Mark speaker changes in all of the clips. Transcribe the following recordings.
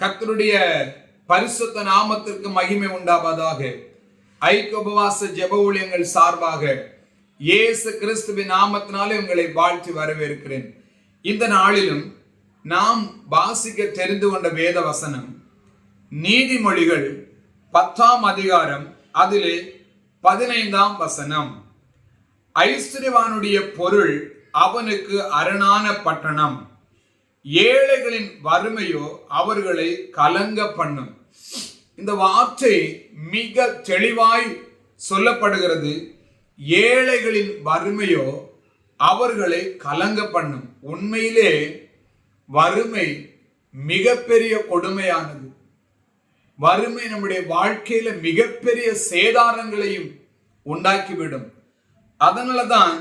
Speaker 1: கர்த்தருடைய பரிசுத்த நாமத்திற்கு மகிமை உண்டாவதாக. ஐக்கிய உபவாச ஜெப ஊழியங்கள் சார்பாக இயேசு கிறிஸ்துவின் நாமத்தினாலே உங்களை வாழ்த்தி வரவேற்கிறேன். இந்த நாளிலும் நாம் வாசிக்க தெரிந்து கொண்ட வேத வசனம் நீதிமொழிகள் 10ஆம் அதிகாரம் அதிலே 15ஆம் வசனம். ஐஸ்வர்யவானுடைய பொருள் அவனுக்கு அரணான பட்டணம், ஏழைகளின் வறுமையோ அவர்களை கலங்க பண்ணும். இந்த வார்த்தை மிக தெளிவாய் சொல்லப்படுகிறது. ஏழைகளின் வறுமையோ அவர்களை கலங்க பண்ணும். உண்மையிலே வறுமை மிகப்பெரிய கொடுமையானது. வறுமை நம்முடைய வாழ்க்கையில மிகப்பெரிய சேதாரங்களையும் உண்டாக்கிவிடும். அதனாலதான்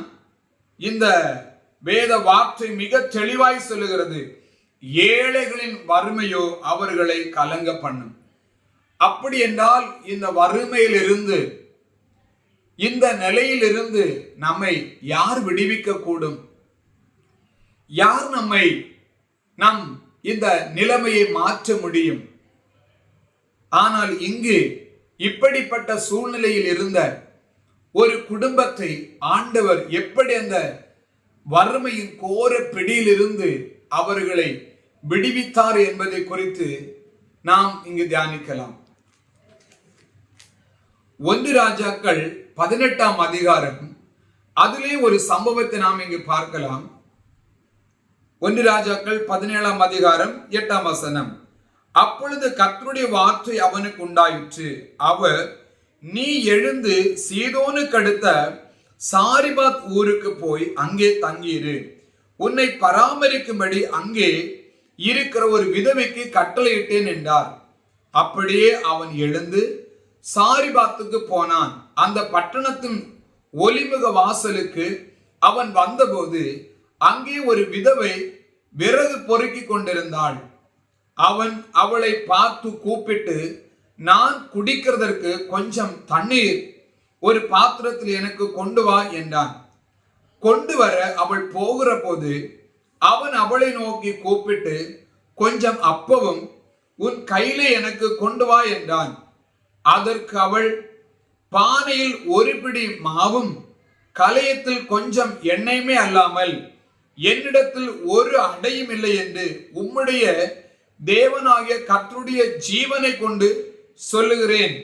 Speaker 1: இந்த வேத வார்த்தை மிக தெளிவாய் சொல்லுகிறது, ஏழைகளின் வறுமையோ அவர்களை கலங்க பண்ணும். அப்படி என்றால் இந்த வறுமையிலிருந்து, இந்த நிலையிலிருந்து நம்மை யார் விடுவிக்க கூடும்? யார் நம்மை நம் இந்த நிலைமையை மாற்ற முடியும்? ஆனால் இங்கு இப்படிப்பட்ட சூழ்நிலையில் இருந்த ஒரு குடும்பத்தை ஆண்டவர் எப்படி அந்த வறுமையின் கோர பிடியிலிருந்து அவர்களை விடுவித்தார் என்பதை குறித்து நாம் இங்கு தியானிக்கலாம். 1 ராஜாக்கள் 18ஆம் அதிகாரம் அதிலே ஒரு சம்பவத்தை நாம் இங்கு பார்க்கலாம். 1 ராஜாக்கள் 17ஆம் அதிகாரம் 8ஆம் வசனம். அப்பொழுது கர்த்தருடைய வார்த்தை அவனுக்கு உண்டாயிற்று. அவர், நீ எழுந்து சீதோனுக்கு அடுத்த சாரிபாத் ஊருக்கு போய் அங்கே தங்கியிரு. உன்னை பராமரிக்கும்படி அங்கே இருக்கிற ஒரு விதவைக்கு கட்டளையிட்டேன் என்றார். அப்படியே அவன் எழுந்து சாரிபாத்துக்கு போனான். அந்த பட்டணத்தின் ஒலிமுக வாசலுக்கு அவன் வந்தபோது அங்கே ஒரு விதவை விறகு பொறுக்கி கொண்டிருந்தாள். அவன் அவளை பார்த்து கூப்பிட்டு, நான் குடிக்கிறதற்கு கொஞ்சம் தண்ணீர் ஒரு பாத்திரத்தில் எனக்கு கொண்டு வா என்றான். கொண்டு வர அவள் போகிற போது அவன் அவளை நோக்கி கூப்பிட்டு, கொஞ்சம் அப்பவும் உன் கையிலே எனக்கு கொண்டு வா என்றான். அதற்கு அவள், பானையில் ஒரு பிடி மாவும் கலயத்தில் கொஞ்சம் எண்ணெயுமே அல்லாமல் என்னிடத்தில் ஒரு அடையும் இல்லை என்று உம்முடைய தேவனாகிய கர்த்தருடைய ஜீவனை கொண்டு சொல்லுகிறேன்.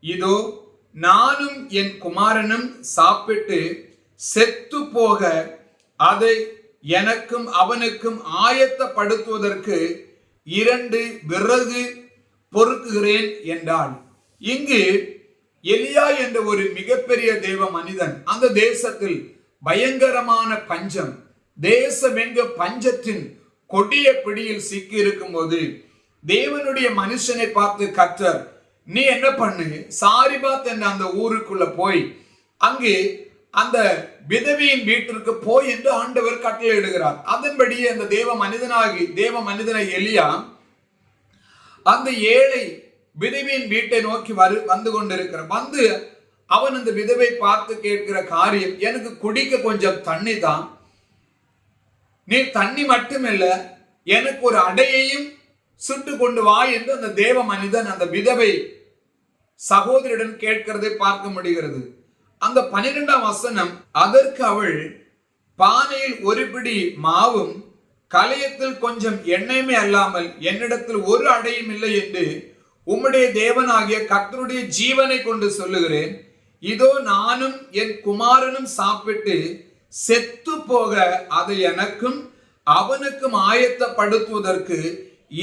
Speaker 1: இதோ நானும் என் குமாரனும் சாப்பிட்டு செத்து போக அதை எனக்கும் அவனுக்கும் ஆயத்தப்படுத்துவதற்கு 2 விறகு பொறுக்குகிறேன் என்றாள். இங்கு எலியா என்ற ஒரு மிகப்பெரிய தேவ மனிதன், அந்த தேசத்தில் பயங்கரமான பஞ்சம், தேசமெங்க பஞ்சத்தின் கொடிய பிடியில் சிக்கி இருக்கும் போது தேவனுடைய மனுஷனை பார்த்து கர்த்தர், நீ என்ன பண்ணு, சாரிபாத் என்ற அந்த ஊருக்குள்ள போய் அங்கே அந்த விதவியின் வீட்டிற்கு போய் என்று ஆண்டவர் கட்டளையிடுகிறார். அதன்படியே அந்த தேவ மனிதனை எலியா அந்த ஏழை விதவியின் வீட்டை நோக்கி வந்து கொண்டிருக்கிறார். வந்து அவன் அந்த விதவை பார்த்து கேட்கிற காரியம், எனக்கு குடிக்க கொஞ்சம் தண்ணி தான், நீ தண்ணி மட்டுமில்ல எனக்கு ஒரு அடையையும் சுட்டு கொண்டு வா என்று அந்த தேவ மனிதன் அந்த விதவை சகோதரியுடன் கேட்கிறதை பார்க்க முடிகிறது. அந்த 12ஆம் வசனம், அதற்கு அவள், பானையில் ஒரு பிடி மாவும் கலயத்தில் கொஞ்சம் எண்ணெயுமே அல்லாமல் என்னிடத்தில் ஒரு அடையும் இல்லை என்று உம்முடைய தேவனாகிய கர்த்தருடைய ஜீவனை கொண்டு சொல்லுகிறேன். இதோ நானும் என் குமாரனும் சாப்பிட்டு செத்து போக அதை எனக்கும் அவனுக்கும் ஆயத்தப்படுத்துவதற்கு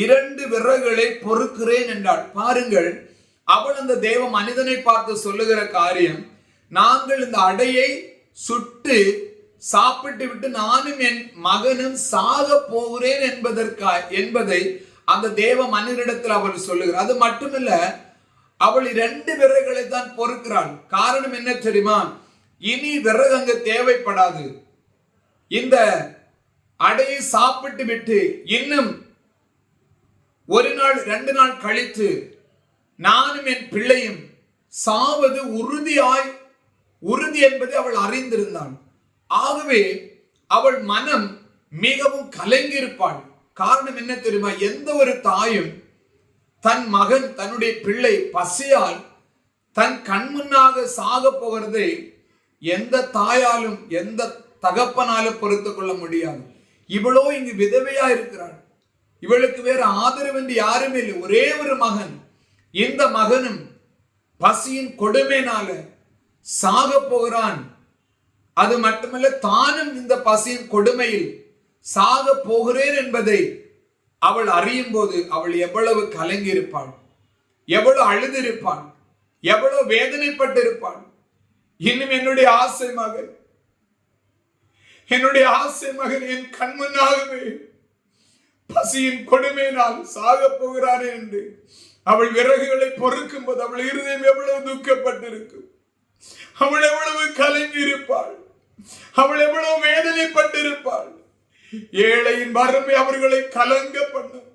Speaker 1: 2 விறகுகளை பொறுக்கிறேன் என்றாள். பாருங்கள், அவள் அந்த தேவ மனிதனை பார்த்து சொல்லுகிற காரியம், நாங்கள் இந்த அடையை சுட்டு சாப்பிட்டு விட்டு நானும் என் மகனும் சாக போகிறேன் என்பதை அந்த தேவ மனிதனிடத்தில் அவள் சொல்லுகிறார். அது மட்டுமில்ல, அவள் 2 விறகுகளை தான் பொறுக்கிறாள். காரணம் என்ன தெரியுமா? இனி விறகு அங்கு தேவைப்படாது. இந்த அடையை சாப்பிட்டு விட்டு இன்னும் 1 நாள் 2 நாள் கழித்து நானும் என் பிள்ளையும் சாவது உறுதி என்பதை அவள் அறிந்திருந்தாள். ஆகவே அவள் மனம் மிகவும் கலங்கியிருப்பாள். காரணம் என்ன தெரியுமா? எந்த ஒரு தாயும் தன் மகன் தன்னுடைய பிள்ளை பசியால் தன் கண் முன்னாக சாக போகிறதை எந்த தாயாலும் எந்த தகப்பனாலும் பொறுத்து கொள்ள முடியாது. இவளோ இங்கு விதவையா இருக்கிறாள். இவளுக்கு வேற ஆதரவு என்று யாருமே இல்லை. ஒரே ஒரு மகன். இந்த மகனும் பசியின் கொடுமையினால சாக போகிறான். அது மட்டுமல்ல, தானும் இந்த பசியின் கொடுமையில் சாக போகிறேன் என்பதை அவள் அறியும் போது அவள் எவ்வளவு கலங்கி இருப்பாள், எவ்வளவு அழுதிருப்பாள், எவ்வளவு வேதனைப்பட்டிருப்பாள். இன்னும் என்னுடைய ஆசை மகன் என் கண் முன்னாகவே பசியின் கொடுமையினால் சாக போகிறானே என்று அவள் விறகுகளை பொறுக்கும் போது அவள் இருதயம் எவ்வளவு துக்கப்பட்டிருக்கும், அவள் எவ்வளவு கலங்கி இருப்பாள், அவள் எவ்வளவு வேதனைப்பட்டிருப்பாள். ஏழையின் வறுமை அவர்களை கலங்க பண்ணும்.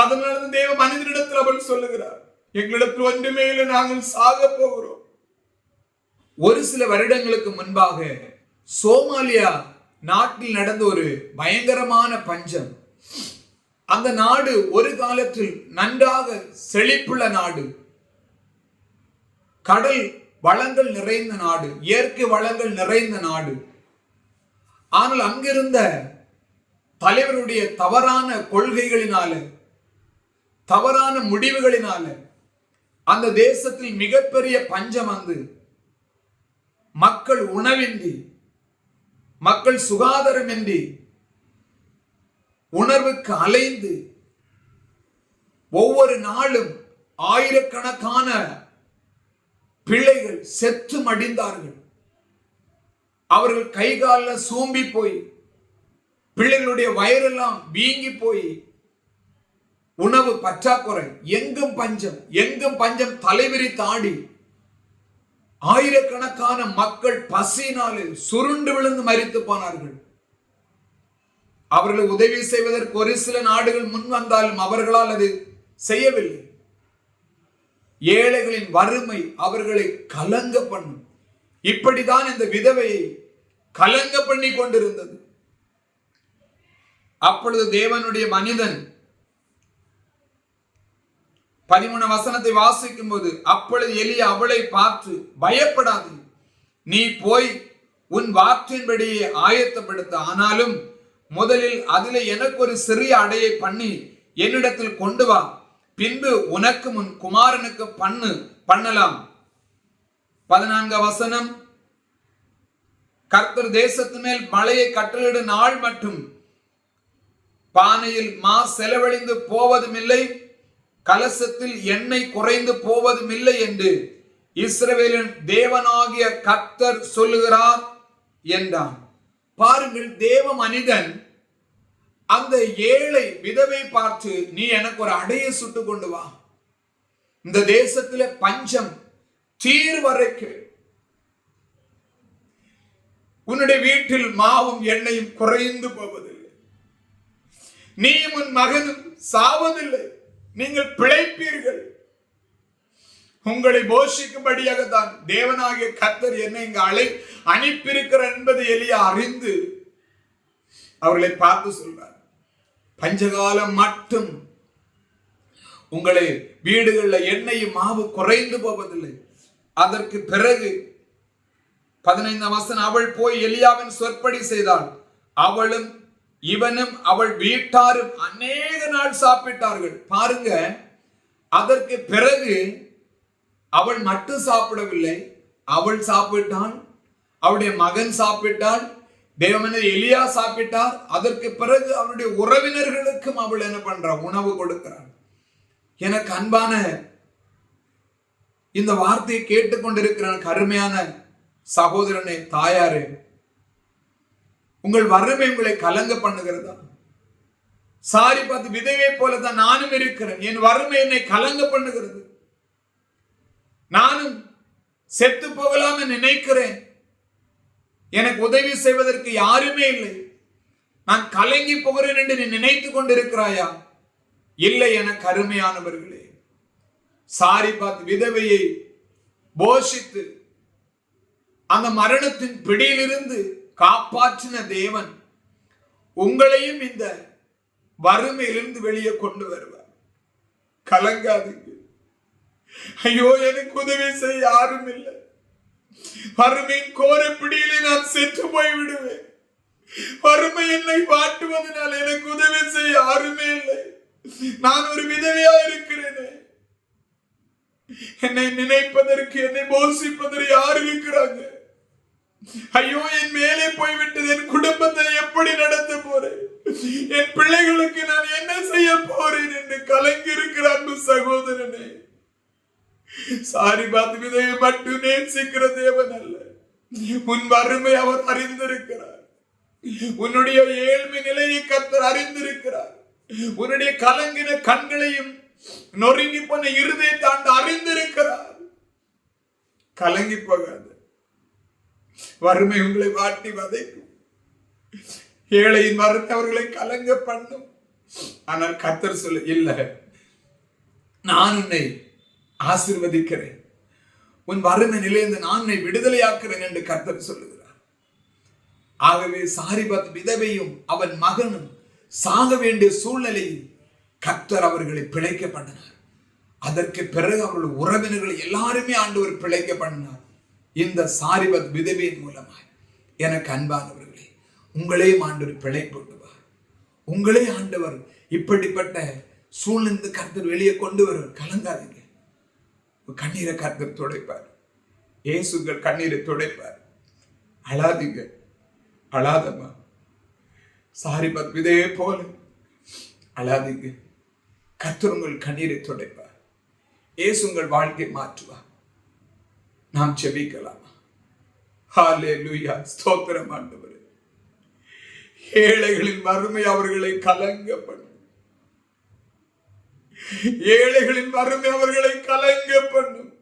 Speaker 1: அதனால தேவ மனிதனிடத்தில் அவள் சொல்லுகிறார், எங்களிடத்தில் ஒன்றுமே இல்லை, நாங்கள் சாக போகிறோம். ஒரு சில வருடங்களுக்கு முன்பாக சோமாலியா நாட்டில் நடந்த ஒரு பயங்கரமான பஞ்சம். அந்த நாடு ஒரு காலத்தில் நன்றாக செழிப்புள்ள நாடு, கடல் வளங்கள் நிறைந்த நாடு, இயற்கை வளங்கள் நிறைந்த நாடு. ஆனால் அங்கிருந்த தலைவருடைய தவறான கொள்கைகளினால, தவறான முடிவுகளினால அந்த தேசத்தில் மிகப்பெரிய பஞ்சம் வந்து மக்கள் உணவின்றி, மக்கள் சுகாதாரமின்றி, உணர்வுக்கு அலைந்து ஒவ்வொரு நாளும் ஆயிரக்கணக்கான பிள்ளைகள் செத்து மடிந்தார்கள். அவர்கள் கைகால சூம்பி போய், பிள்ளைகளுடைய வயிறெல்லாம் வீங்கி போய், உணவு பற்றாக்குறை, எங்கும் பஞ்சம் தலைவிரித்தாடி ஆயிரக்கணக்கான மக்கள் பசியினாலே சுருண்டு விழுந்து மரித்து போனார்கள். அவர்களை உதவி செய்வதற்கு ஒரு சில நாடுகள் முன் வந்தாலும் அவர்களால் அது செய்யவில்லை. ஏழைகளின் வறுமை அவர்களை கலங்க பண்ணும். இப்படிதான் இந்த விதவையை கலங்க பண்ணி கொண்டிருந்தது. அப்பொழுது தேவனுடைய மனிதன் 13 வசனத்தை வாசிக்கும் போது, அப்பொழுது எலியா அவளை பார்த்து, பயப்படாது, நீ போய் உன் வார்த்தையின்படியே ஆயத்தப்படுத்த, ஆனாலும் முதலில் அதிலே எனக்கு ஒரு சிறிய அடையை பண்ணி என்னிடத்தில் கொண்டு வா, பின்பு உனக்கு முன் குமாரனுக்கு பண்ணலாம். 14 வசனம், கர்த்தர் தேசத்து மேல் மழையை கட்டளையிடும் நாள் மட்டும் பானையில் மா செலவழிந்து போவதும் இல்லை, கலசத்தில் எண்ணெய் குறைந்து போவதும் இல்லை என்று இஸ்ரவேலின் தேவனாகிய கர்த்தர் சொல்லுகிறார் என்றான். பாருங்கள், தேவ மனிதன் அந்த ஏழை விதவை பார்த்து, நீ எனக்கு ஒரு அடையை சுட்டு கொண்டு வா, இந்த தேசத்திலே பஞ்சம் தீர் வரைக்கும் உன்னுடைய வீட்டில் மாவும் எண்ணெயும் குறைந்து போவதில்லை, நீயும் உன் மகனும் சாவதில்லை, நீங்கள் பிழைப்பீர்கள். உங்களை போஷிக்கும்படியாக தான் தேவனாகிய கர்த்தர் என்னை இங்கு அனுப்பியிருக்கிறார் என்பதை எலியா அறிந்து அவர்களை பார்த்து சொல்றார், பஞ்சகாலம் மட்டும் உங்களை வீடுகளில் எண்ணெயும் மாவு குறைந்து போவதில்லை. அதற்கு பிறகு 15 வசனம், அவள் போய் எலியாவின் சொற்படி செய்தாள், அவளும் இவனும் அவள் வீட்டாரும் அநேக நாள் சாப்பிட்டார்கள். பாருங்க, அதற்கு பிறகு அவள் மட்டும் சாப்பிடவில்லை, அவள் சாப்பிட்டாள், அவளுடைய மகன் சாப்பிட்டாள், தேவமனிதர் எலியா சாப்பிட்டார். அதற்கு பிறகு அவளுடைய உறவினர்களுக்கும் அவள் என்ன பண்றா, உணவு கொடுக்கிறாள். எனக்கு அன்பான இந்த வார்த்தையை கேட்டுக்கொண்டிருக்கிற அருமையான சகோதரனே, தாயாரே, உங்கள் வறுமை உங்களை கலங்க பண்ணுகிறதா? சாரி பார்த்து விதவை போலதான் நானும் இருக்கிறேன். என் வறுமை என்னை கலங்க பண்ணுகிறது. நானும் செத்து போகலாம் நினைக்கிறேன். எனக்கு உதவி செய்வதற்கு யாருமே இல்லை. நான் கலங்கி போகிறேன் என்று நீ நினைத்துக் கொண்டிருக்கிறாயா? இல்லை எனக்கு அருமையானவர்களே, சாரி பார்த்து விதவையை போஷித்து அந்த மரணத்தின் பிடியிலிருந்து காப்பாற்றின தேவன் உங்களையும் இந்த வறுமையிலிருந்து வெளியே கொண்டு வருவார். கலங்காதீங்க. ஐயோ, எனக்கு உதவி செய்ய யாரும் இல்லை, வறுமையின் கோர பிடியிலே நான் செத்து போய் விடுவேன், வறுமை என்னை வாட்டுவதனால் எனக்கு உதவி செய்ய யாருமே இல்லை, நான் ஒரு விதவையா இருக்கிறேனே, என்னை நினைப்பதற்கு என்னை போஷிப்பதற்கு யார் இருக்கிறாங்க, ஐயோ என் மேலே போய்விட்டது, என் குடும்பத்தை எப்படி நடத்த போறேன், என் பிள்ளைகளுக்கு நான் என்ன செய்ய போறேன் என்று கலங்கி இருக்கிற அன்பு சகோதரனே, சாரிபாத் விதையை மட்டும் நேசிக்கிற தேவன் அல்ல, உன் வறுமை அவர் அறிந்திருக்கிறார், உன்னுடைய ஏழ்மை நிலையை கர்த்தர் அறிந்திருக்கிறார், உன்னுடைய கலங்கின கண்களையும் நொறுங்கி போன இருதயத்தை ஆண்டு அறிந்திருக்கிறார். கலங்கி போகாது. வறுமை உங்களை வாட்டி வதைக்கும், ஏழையின் வறுமை அவர்களை கலங்க பண்ணும். ஆனால் கர்த்தர் சொல்ல, இல்ல, நான் உன்னை ஆசீர்வதிக்கிறேன், உன் வறுமை நிலையிலிருந்து நான் உன்னை விடுதலையாக்குறேன் என்று கர்த்தர் சொல்லுகிறார். ஆகவே சாரிபாத் விதவையும் அவன் மகனும் சாக வேண்டிய சூழ்நிலையில் கர்த்தர் அவர்களை பிழைக்க பண்ணினார். அதற்கு பிறகு அவர்கள் உறவினர்களை எல்லாருமே ஆண்டவர் பிழைக்க பண்ணினார். இந்த சாரிபாத் விதவையின் மூலமாய் எனக்கு அன்பானவர்களே, உங்களையும் ஆண்டவர் பிழைப்பட்டுவார். உங்களே ஆண்டவர் இப்படிப்பட்ட சூழ்நிலை கர்த்தர் வெளியே கொண்டு வருவார். கலங்காதீங்க. கண்ணீரை கர்த்தர் துடைப்பார். இயேசுங்கள் கண்ணீரை துடைப்பார். அழாதீங்க, அழாதம்மா. சாரிபாத் விதையை போல அழாதீங்க. கர்த்தர் உங்கள் கண்ணீரை துடைப்பார். இயேசு உங்கள் வாழ்க்கை மாற்றுவார். நாம் ஜெபிக்கலாமா? ஹல்லேலூயா, ஸ்தோத்திரம் ஆண்டவரே. ஏழைகளின் வறுமை அவர்களை கலங்க பண்ணும். ஏழைகளின் வறுமை அவர்களை கலங்க பண்ணும்.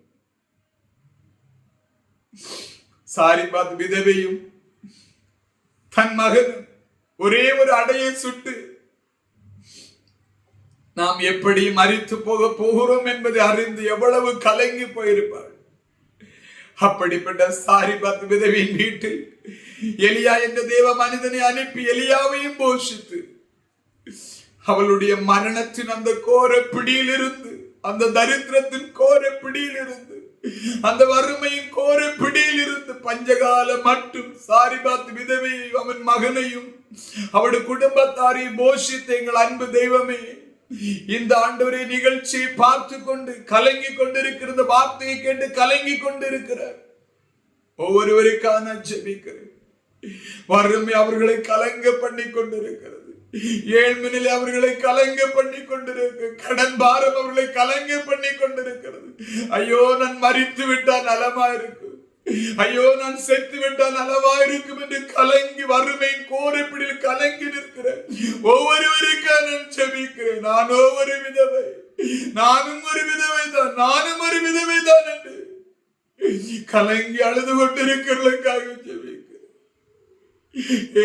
Speaker 1: சாரிபாத் விதவையும் தன் மகனும் ஒரே ஒரு அடையை சுட்டு நாம் எப்படி மரித்து போகிறோம் என்பதை அறிந்து எவ்வளவு கலங்கி போயிருப்பாள். அப்படிப்பட்ட சாரிபாத் விதவியின் வீட்டில் எலியா என்ற தேவ மனிதனை அனுப்பி எலியாவையும் போஷித்து அவளுடைய மரணத்தின் அந்த கோர பிடியில் இருந்து, அந்த தரித்திரத்தின் கோர பிடியில் இருந்து, அந்த வறுமையின் கோர பிடியில் இருந்து பஞ்சகால மட்டும் சாரிபாத் விதவையை அவன் மகனையும் அவருடைய குடும்பத்தாரையும் போஷித்த எங்கள் அன்பு தெய்வமே, இந்த ஆண்டவரே நிகழ்ச்சியை பார்த்து கொண்டு கலங்கி கொண்டிருக்கிற வார்த்தையை கேட்டு கலங்கி கொண்டிருக்கிறார் ஒவ்வொருவருக்காக நான் ஜெபிக்கிறேன். வறுமை அவர்களை கலங்க பண்ணி கொண்டிருக்கிறது, ஏழ்மையிலே அவர்களை கலங்க பண்ணி கொண்டிருக்கிறது, கடன் பாரம் அவர்களை கலங்க பண்ணி கொண்டிருக்கிறது. ஐயோ, நான் மரித்து விட்டால் நலமா இருக்கும், ஐயோ நான் செத்து விட்டால் நலமா இருக்கும் என்று கலங்கி வறுமையின் கோரைப்பிடியில் கலங்கி நிற்கிறேன் ஒவ்வொருவருக்காக நான் ஜெபிக்கிறேன். நானோ ஒரு விதவை, நானும் ஒரு விதவை தான், நானும் ஒரு விதவை தான் என்று கலங்கி அழுது கொண்டிருக்கிறதுக்காக ஜெபிக்கிறேன்.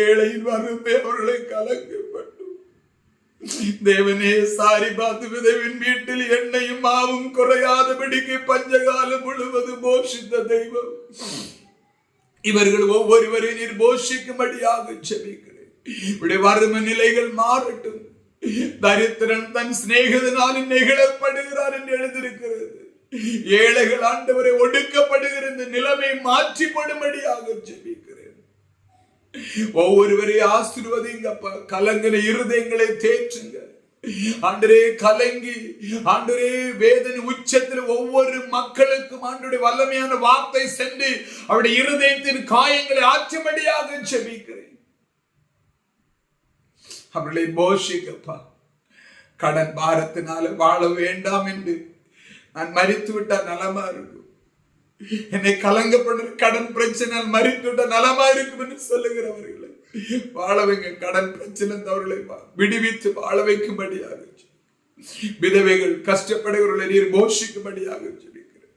Speaker 1: ஏழையின் வறுமை அவர்களை கலங்கப்பட்டு தேவனே, சாரிபாத் விதவின் வீட்டில் எண்ணெயும் மாவும் குறையாதபடிக்கு பஞ்சகாலம் முழுவதும் போஷித்த தெய்வம், இவர்கள் ஒவ்வொருவரையும் நீர் போஷிக்கும்படியாக ஜெபிக்கிறேன். இப்படி வறுமை நிலைகள் மாறட்டும். தரித்திரன் தன் சிநேகிதனாலும் நெகிழப்படுகிறார் என்று எழுதியிருக்கிறது. ஏழைகள் ஆண்டவரை ஒடுக்கப்படுகிற இந்த நிலைமை மாற்றி போடும்படியாக ஜெபிக்கிறேன். ஒவ்வொருவரையும் ஆசீர்வதிங்கப்பா. கலங்கின இருதயங்களை தேற்றுங்க ஆண்டவரே. கலங்கி ஆண்டவரே வேதனை உச்சத்தில் ஒவ்வொரு மக்களுக்கும் ஆண்டவருடைய வல்லமையான வார்த்தை சென்று அவருடைய இருதயத்தின் காயங்களை ஆற்றும்படியாக ஜெபிக்கிறேன். அவர்களை போஷிக்கப்பா. கடன் பாரத்தினால வாழ வேண்டாம் என்று நான் மரித்து விட்டால் நலமா இருக்கும், என்னை கலங்கப்படுற கடன் பிரச்சனை மறித்து விட்ட நலமா இருக்கும் என்று சொல்லுகிறவர்களை வாழ வைங்க. கடன் பிரச்சனை அவர்களை விடுவித்து வாழ வைக்கும்படியாக, விதவைகள் கஷ்டப்படுகிறவர்களை நீர் போஷிக்கும்படியாக சொல்லிக்கிறேன்.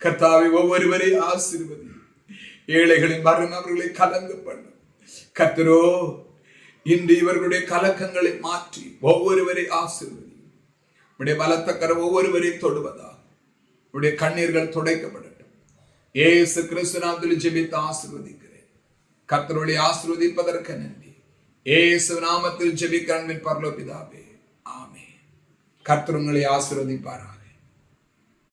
Speaker 1: கர்த்தாவை ஒவ்வொருவரை ஆசீர்வதி. ஏழைகளின் மரணம் அவர்களை கலங்க பண்ணும். கர்த்தரோ இன்று இவர்களுடைய கலக்கங்களை மாற்றி ஒவ்வொருவரை ஆசீர்வதி. உடைய பலத்த கரம் ஒவ்வொருவரையும் தொடுவதா, உடைய கண்ணீர்கள் துடைக்கப்படட்டும். இயேசு கிறிஸ்து நாமத்தில் ஜெபித்து ஆசீர்வதிக்கிறேன். கர்த்தருடைய ஆசீர்வதிப்பதற்கு நன்றி. இயேசு நாமத்தில் ஜெபிக்கிறேன் பரலோக பிதாவே, ஆமென். கர்த்தர் உங்களை ஆசீர்வதிப்பாராக.